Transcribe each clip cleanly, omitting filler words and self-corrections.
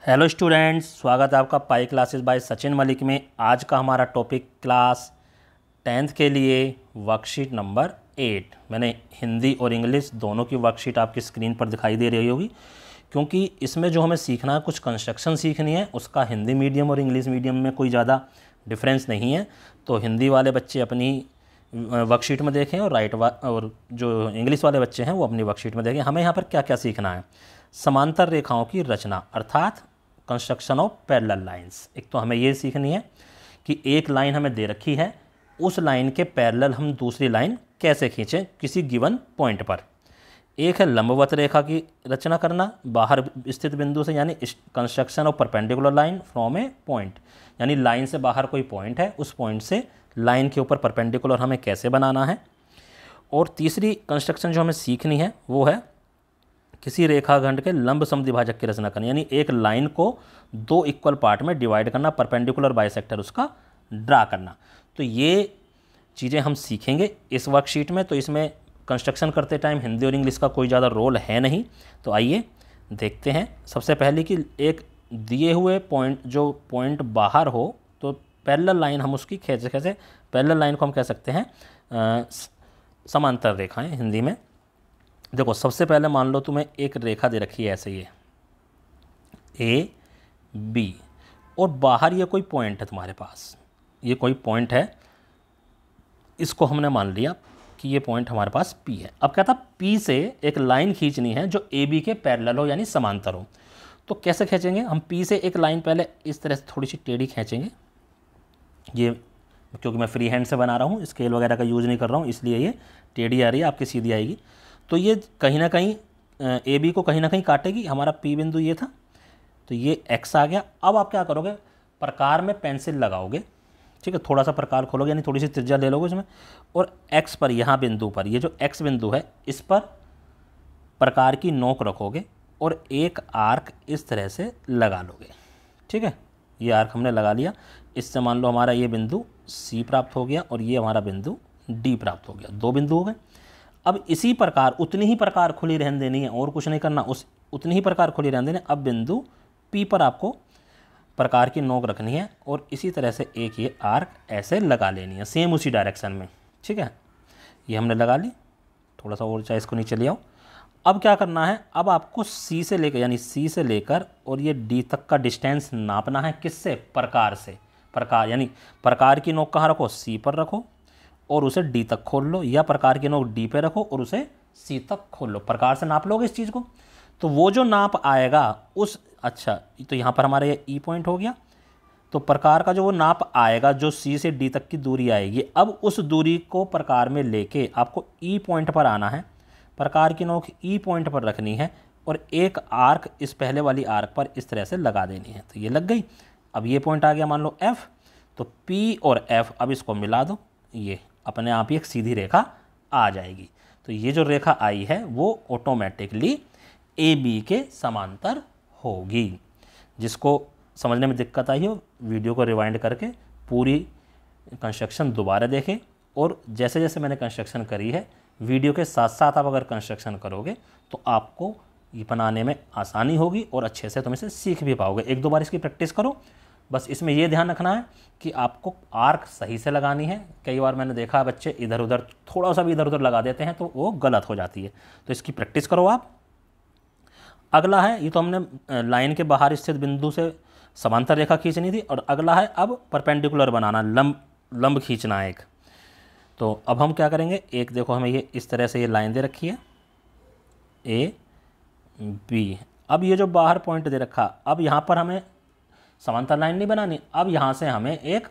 Hello students, स्वागत है आपका pi classes bye Sachin Malik में। आज का हमारा टॉपिक क्लास 10th के लिए वर्कशीट नंबर 8। मैंने हिंदी और इंग्लिश दोनों की वर्कशीट आपकी स्क्रीन पर दिखाई दे रही होगी, क्योंकि इसमें जो हमें सीखना है, कुछ कंस्ट्रक्शन सीखनी है, उसका हिंदी मीडियम और इंग्लिश मीडियम में कोई ज़्यादा डिफरेंस नहीं है। तो हिंदी वाले बच्चे अपनी वर्कशीट में देखें और जो इंग्लिश वाले बच्चे हैं वो अपनी वर्कशीट में देखें। हमें यहाँ पर क्या क्या सीखना है। समांतर रेखाओं की रचना अर्थात कंस्ट्रक्शन ऑफ पैरेलल लाइंस। एक तो हमें ये सीखनी है कि एक लाइन हमें दे रखी है, उस लाइन के पैरेलल हम दूसरी लाइन कैसे खींचें किसी गिवन पॉइंट पर। एक है लंबवत रेखा की रचना करना बाहर स्थित बिंदु से, यानी construction of perpendicular line from A point, यानी लाइन से बाहर कोई पॉइंट है, उस पॉइंट से लाइन के ऊपर परपेंडिकुलर हमें कैसे बनाना है। और तीसरी कंस्ट्रक्शन जो हमें सीखनी है वो है किसी रेखाखंड के लंब समद्विभाजक की रचना करना, यानी एक लाइन को दो इक्वल पार्ट में डिवाइड करना, परपेंडिकुलर बाइसेक्टर उसका ड्रा करना। तो ये चीज़ें हम सीखेंगे इस वर्कशीट में। तो इसमें कंस्ट्रक्शन करते टाइम हिंदी और इंग्लिश का कोई ज़्यादा रोल है नहीं। तो आइए देखते हैं। सबसे पहले कि एक दिए हुए पॉइंट, जो पॉइंट बाहर हो, तो पैरेलल लाइन हम उसकी कैसे पैरेलल लाइन को हम कह सकते हैं समांतर रेखाएं हिंदी में। देखो, सबसे पहले मान लो तुम्हें एक रेखा दे रखी है ऐसे, ये ए बी, और बाहर ये कोई पॉइंट है तुम्हारे पास, ये कोई पॉइंट है, इसको हमने मान लिया कि ये पॉइंट हमारे पास पी है। अब क्या था, पी से एक लाइन खींचनी है जो ए बी के पैरेलल हो, यानी समांतर हो। तो कैसे खींचेंगे हम? पी से एक लाइन पहले इस तरह से थोड़ी सी टेढ़ी खींचेंगे। ये क्योंकि मैं फ्री हैंड से बना रहा हूँ, स्केल वगैरह का यूज़ नहीं कर रहा हूँ, इसलिए ये टेढ़ी आ रही है, आपकी सीधी आएगी। तो ये कहीं ना कहीं ए बी को कहीं ना कहीं काटेगी। हमारा पी बिंदु ये था, तो ये एक्स आ गया। अब आप क्या करोगे, प्रकार में पेंसिल लगाओगे, ठीक है, थोड़ा सा प्रकार खोलोगे, यानी थोड़ी सी त्रिज्या ले लोगे इसमें, और एक्स पर, यहाँ बिंदु पर, ये जो एक्स बिंदु है, इस पर प्रकार की नोक रखोगे और एक आर्क इस तरह से लगा लोगे। ठीक है, ये आर्क हमने लगा लिया। इससे मान लो हमारा ये बिंदु सी प्राप्त हो गया और ये हमारा बिंदु डी प्राप्त हो गया। दो बिंदु हो गए। अब इसी प्रकार उतनी ही प्रकार खुली रहने देनी है, और कुछ नहीं करना, उतनी ही प्रकार खुली रहने देनी है। अब बिंदु पी पर आपको प्रकार की नोक रखनी है और इसी तरह से एक ये आर्क ऐसे लगा लेनी है, सेम उसी डायरेक्शन में। ठीक है, ये हमने लगा ली। थोड़ा सा और चाहे इसको नीचे ले आओ। अब क्या करना है, अब आपको सी से लेकर, यानी सी से लेकर और ये डी तक का डिस्टेंस नापना है। किससे? प्रकार से। प्रकार यानी प्रकार की नोक कहाँ रखो? सी पर रखो और उसे डी तक खोल लो, या प्रकार की नोक डी पे रखो और उसे सी तक खोल लो। प्रकार से नाप लोगे इस चीज़ को, तो वो जो नाप आएगा उस, अच्छा, तो यहाँ पर हमारा ये ई पॉइंट हो गया। तो प्रकार का जो वो नाप आएगा, जो सी से डी तक की दूरी आएगी, अब उस दूरी को प्रकार में लेके आपको ई पॉइंट पर आना है। प्रकार की नोक ई पॉइंट पर रखनी है और एक आर्क इस पहले वाली आर्क पर इस तरह से लगा देनी है। तो ये लग गई। अब ये पॉइंट आ गया मान लो एफ, तो पी और एफ अब इसको मिला दो, ये अपने आप ही एक सीधी रेखा आ जाएगी। तो ये जो रेखा आई है वो ऑटोमेटिकली ए बी के समांतर होगी। जिसको समझने में दिक्कत आई हो, वीडियो को रिवाइंड करके पूरी कंस्ट्रक्शन दोबारा देखें, और जैसे जैसे मैंने कंस्ट्रक्शन करी है, वीडियो के साथ साथ आप अगर कंस्ट्रक्शन करोगे तो आपको ये बनाने में आसानी होगी और अच्छे से तुम इसे सीख भी पाओगे। एक दो बार इसकी प्रैक्टिस करो। बस इसमें ये ध्यान रखना है कि आपको आर्क सही से लगानी है। कई बार मैंने देखा बच्चे इधर उधर, थोड़ा सा भी इधर उधर लगा देते हैं तो वो गलत हो जाती है। तो इसकी प्रैक्टिस करो आप। अगला है, ये तो हमने लाइन के बाहर स्थित बिंदु से समांतर रेखा खींचनी थी, और अगला है अब परपेंडिकुलर बनाना, लंब खींचना है एक। तो अब हम क्या करेंगे, एक देखो हमें ये इस तरह से ये लाइन दे रखी है ए बी। अब ये जो बाहर पॉइंट दे रखा, अब यहाँ पर हमें समांतर लाइन नहीं बनानी। अब यहाँ से हमें एक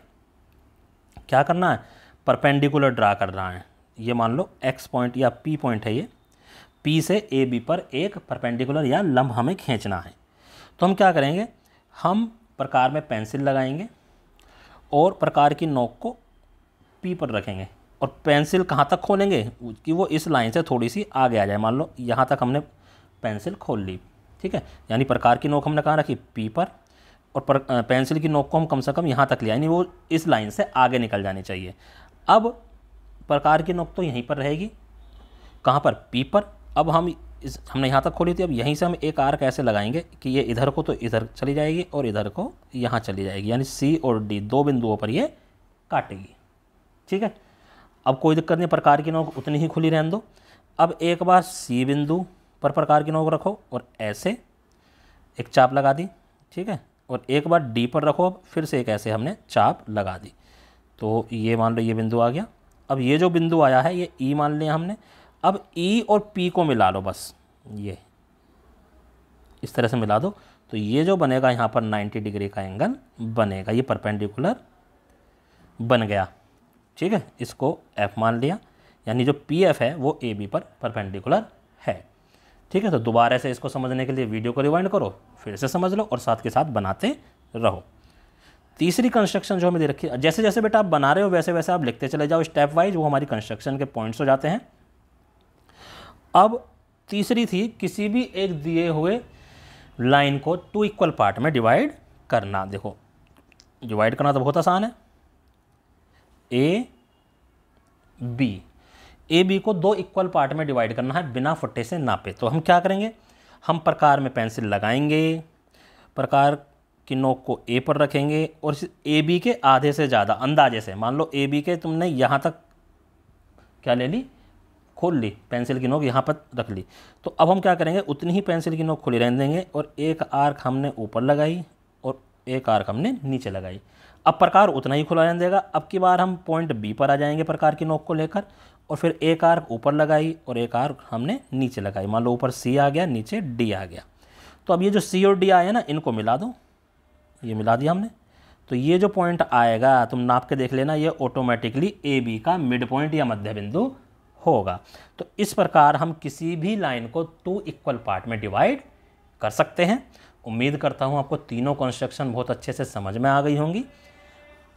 क्या करना है, परपेंडिकुलर ड्रा करना है। ये मान लो एक्स पॉइंट या पी पॉइंट है, ये पी से ए बी पर एक परपेंडिकुलर या लंब हमें खींचना है। तो हम क्या करेंगे, हम प्रकार में पेंसिल लगाएंगे और प्रकार की नोक को पी पर रखेंगे, और पेंसिल कहाँ तक खोलेंगे कि वो इस लाइन से थोड़ी सी आगे आ जाए। मान लो यहाँ तक हमने पेंसिल खोल ली, ठीक है, यानी प्रकार की नोक हमने कहाँ रखी? पी पर, और पेंसिल की नोक को हम कम से कम यहाँ तक ले, यानी वो इस लाइन से आगे निकल जानी चाहिए। अब प्रकार की नोक तो यहीं पर रहेगी, कहाँ पर? पी पर। अब हम हमने यहाँ तक खोली थी, अब यहीं से हम एक आर्क ऐसे लगाएंगे कि ये इधर को तो इधर चली जाएगी और इधर को यहाँ चली जाएगी, यानी सी और डी 2 बिंदुओं पर ये काटेगी। ठीक है, अब कोई दिक्कत नहीं, प्रकार की नोक उतनी ही खुली रहने दो। अब एक बार सी बिंदु पर प्रकार की नोक रखो और ऐसे एक चाप लगा दी। ठीक है, और एक बार डी पर रखो, अब फिर से एक ऐसे हमने चाप लगा दी। तो ये मान लो ये बिंदु आ गया। अब ये जो बिंदु आया है ये ई मान लिया हमने। अब ई और पी को मिला लो, बस ये इस तरह से मिला दो, तो ये जो बनेगा यहाँ पर 90 डिग्री का एंगल बनेगा, ये परपेंडिकुलर बन गया। ठीक है, इसको एफ मान लिया, यानी जो पी एफ है वो ए बी पर परपेंडिकुलर है। ठीक है, तो दोबारा से इसको समझने के लिए वीडियो को रिवाइंड करो, फिर से समझ लो और साथ के साथ बनाते रहो। तीसरी कंस्ट्रक्शन जो हमें दे रखी है, जैसे जैसे बेटा आप बना रहे हो वैसे वैसे आप लिखते चले जाओ स्टेप वाइज, वो हमारी कंस्ट्रक्शन के पॉइंट्स हो जाते हैं। अब तीसरी थी, किसी भी एक दिए हुए लाइन को 2 इक्वल पार्ट में डिवाइड करना। देखो डिवाइड करना तो बहुत आसान है, ए बी को 2 इक्वल पार्ट में डिवाइड करना है बिना फुट्टे से नापे। तो हम क्या करेंगे, हम प्रकार में पेंसिल लगाएंगे, प्रकार की नोक को ए पर रखेंगे और ए बी के आधे से ज़्यादा अंदाजे से, मान लो ए बी के तुमने यहाँ तक क्या ले ली, खोल ली, पेंसिल की नोक यहाँ पर रख ली। तो अब हम क्या करेंगे, उतनी ही पेंसिल की नोक खुली रहने देंगे और एक आर्क हमने ऊपर लगाई और एक आर्क हमने नीचे लगाई। अब प्रकार उतना ही खुला रहने देगा। अब की बार हम पॉइंट बी पर आ जाएंगे प्रकार की नोक को लेकर, और फिर एक आर्क ऊपर लगाई और एक आर्क हमने नीचे लगाई। मान लो ऊपर सी आ गया, नीचे डी आ गया। तो अब ये जो सी और डी आए ना, इनको मिला दो, ये मिला दिया हमने। तो ये जो पॉइंट आएगा तुम नाप के देख लेना, ये ऑटोमेटिकली ए बी का मिड पॉइंट या मध्य बिंदु होगा। तो इस प्रकार हम किसी भी लाइन को 2 इक्वल पार्ट में डिवाइड कर सकते हैं। उम्मीद करता हूँ आपको तीनों कंस्ट्रक्शन बहुत अच्छे से समझ में आ गई होंगी।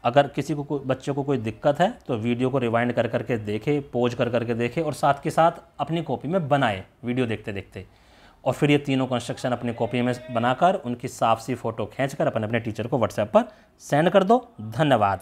अगर किसी को बच्चों को कोई दिक्कत है तो वीडियो को रिवाइंड कर करके देखे, पोज कर करके देखे और साथ के साथ अपनी कॉपी में बनाए वीडियो देखते देखते, और फिर ये तीनों कंस्ट्रक्शन अपनी कॉपी में बनाकर उनकी साफ सी फ़ोटो खींचकर अपने अपने टीचर को व्हाट्सएप पर सेंड कर दो। धन्यवाद।